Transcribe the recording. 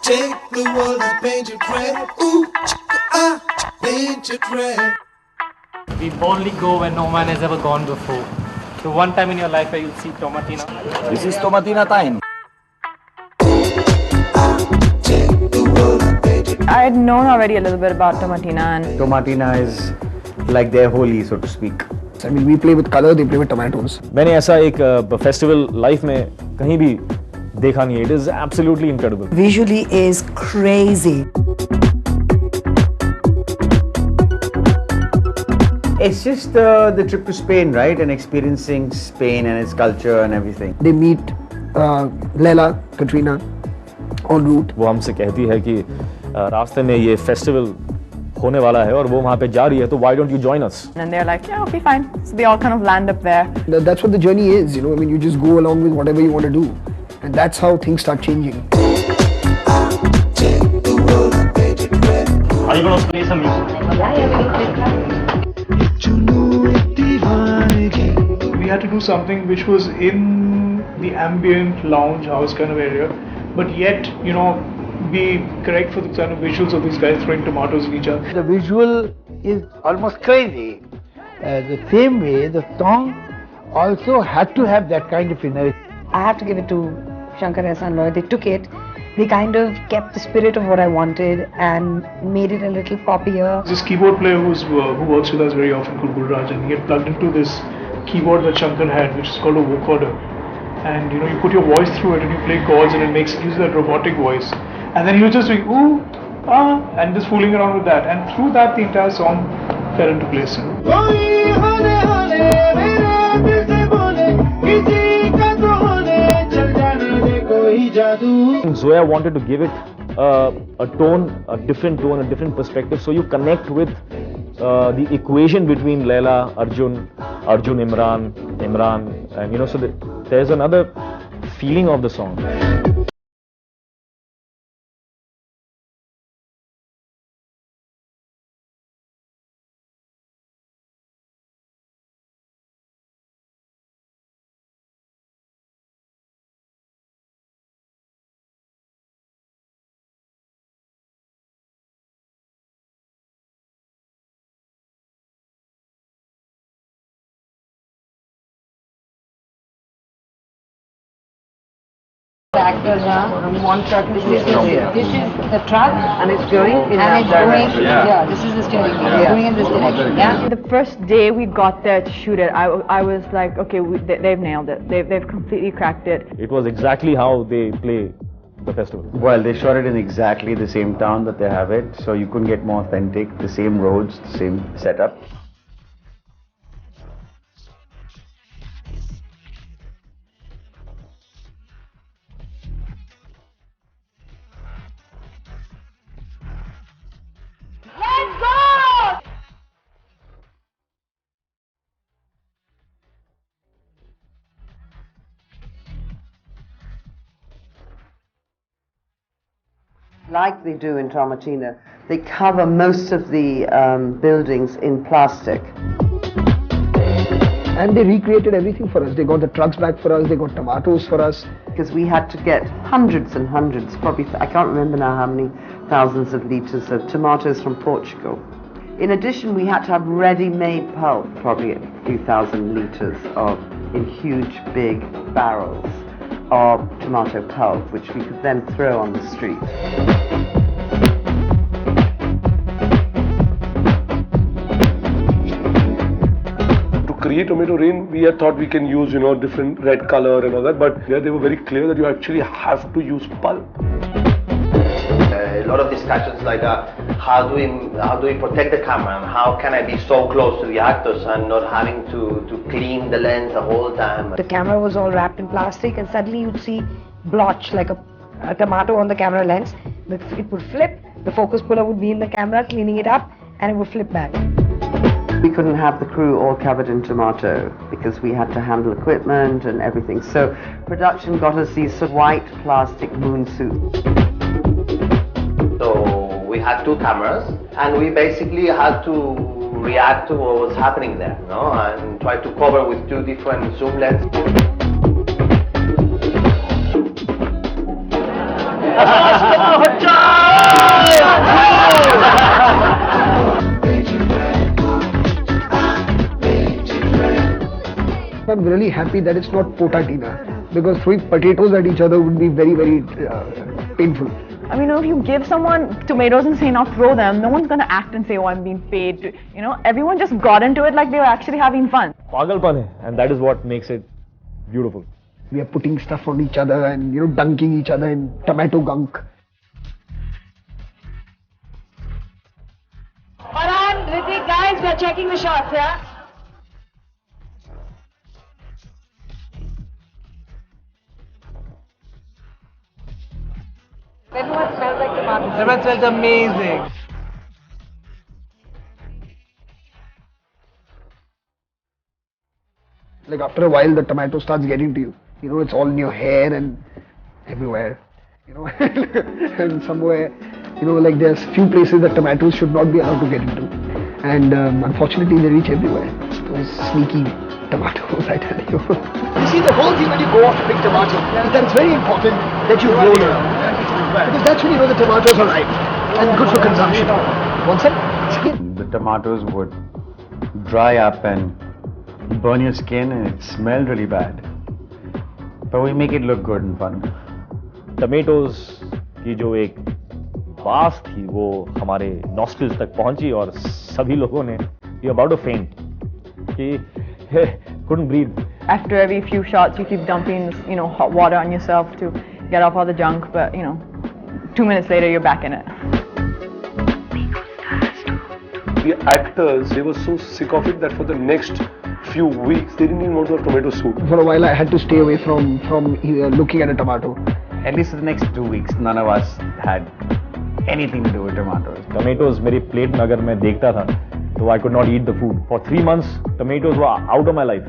Take the world and paint it red. Ooh, paint it red. We boldly go where no man has ever gone before. The one time in your life where you'll see Tomatina. This is Tomatina time. I had known already a little bit about Tomatina and Tomatina is like their holy, so to speak. I mean, we play with color, they play with tomatoes. मैंने ऐसा एक festival life में कहीं भी देखा नहीं है. It is absolutely incredible. Visually is crazy. It's just the trip to Spain, right? And experiencing Spain and its culture and everything. They meet Leila, Katrina en route. वो हमसे कहती है कि रास्ते में ये फेस्टिवल होने वाला है और वो वहाँ पे जा रही है, तो why don't you join us? then they're like, yeah, okay, fine. So they all kind of land up there. That's what the journey is, you know. I mean, you just go along with whatever you want to do. And that's how things start changing. Are you going to play some music? We had to do something which was in the ambient lounge house kind of area, but yet, you know, be correct for the kind of visuals of these guys throwing tomatoes at each other. The visual is almost crazy. The same way, the song also had to have that kind of energy. I have to give it to Shankar-Ehsaan-Loy. They took it, they kind of kept the spirit of what I wanted and made it a little poppier. This keyboard player who works with us very often called Gulraj, and he had plugged into this keyboard that Shankar had, which is called a vocoder. And you know, you put your voice through it and you play chords and it uses that robotic voice. And then he was just doing ooh, ah, and just fooling around with that. And through that, the entire song fell into place. Zoya wanted to give it a tone, a different tone, a different perspective, so you connect with the equation between Leila, Arjun, Imran, and you know, so there's another feeling of the song. The actors now one truck. This is the truck, and it's going in that direction. Yeah, this is the steering wheel. It's going in this direction. Yeah. The first day we got there to shoot it, I was like, okay, they've nailed it. They've completely cracked it. It was exactly how they play the festival. Well, they shot it in exactly the same town that they have it, so you couldn't get more authentic. The same roads, the same setup. Like they do in Tomatina, they cover most of the buildings in plastic. And they recreated everything for us. They got the trucks back for us, they got tomatoes for us. Because we had to get hundreds and hundreds, probably, I can't remember now how many thousands of litres of tomatoes from Portugal. In addition, we had to have ready-made pulp, probably a few thousand litres in huge big barrels of tomato pulp, which we could then throw on the street. To create tomato rain, we had thought we can use, you know, different red color and all that, but here they were very clear that you actually have to use pulp. A lot of discussions like how do we protect the camera, and how can I be so close to the actors and not having to clean the lens the whole time. The camera was all wrapped in plastic and suddenly you'd see blotch like a tomato on the camera lens. It would flip, the focus puller would be in the camera cleaning it up and it would flip back. We couldn't have the crew all covered in tomato because we had to handle equipment and everything. So production got us these sort of white plastic moon suits. So we had two cameras and we basically had to react to what was happening there, you know, and try to cover with two different zoom lenses. I'm really happy that it's not potatina, because throwing potatoes at each other would be very, very painful. I mean, if you give someone tomatoes and say now throw them, no one's gonna act and say, oh, I'm being paid to, everyone just got into it like they were actually having fun. Pagalpan hai, and that is what makes it beautiful. We are putting stuff on each other and, dunking each other in tomato gunk. Farhan, Hrithik, guys, we are checking the shots, yeah? Everyone smells like tomatoes. Everyone smells amazing. Like after a while, the tomato starts getting to you. It's all in your hair and everywhere. And somewhere, like there's few places that tomatoes should not be allowed to get into. And unfortunately, they reach everywhere. Those sneaky tomatoes, I tell you. You see, the whole thing when you go off to pick tomatoes, that it's very important that you roll around. Because that's when you know the tomatoes are ripe and good for consumption. Want some? The tomatoes would dry up and burn your skin and it smelled really bad. But we make it look good and fun. Tomatoes की जो एक बास थी वो हमारे nostrils तक पहुंची और सभी लोगों ने we were about to faint कि couldn't breathe. After every few shots, you keep dumping, hot water on yourself to get off all the junk, but 2 minutes later, you're back in it. The actors, they were so sick of it that for the next few weeks, they didn't even want to have tomato soup. For a while, I had to stay away from looking at a tomato. At least for the next 2 weeks, none of us had anything to do with tomatoes. Tomatoes मेरी plate में अगर मैं देखता था, so I could not eat the food. For 3 months, tomatoes were out of my life.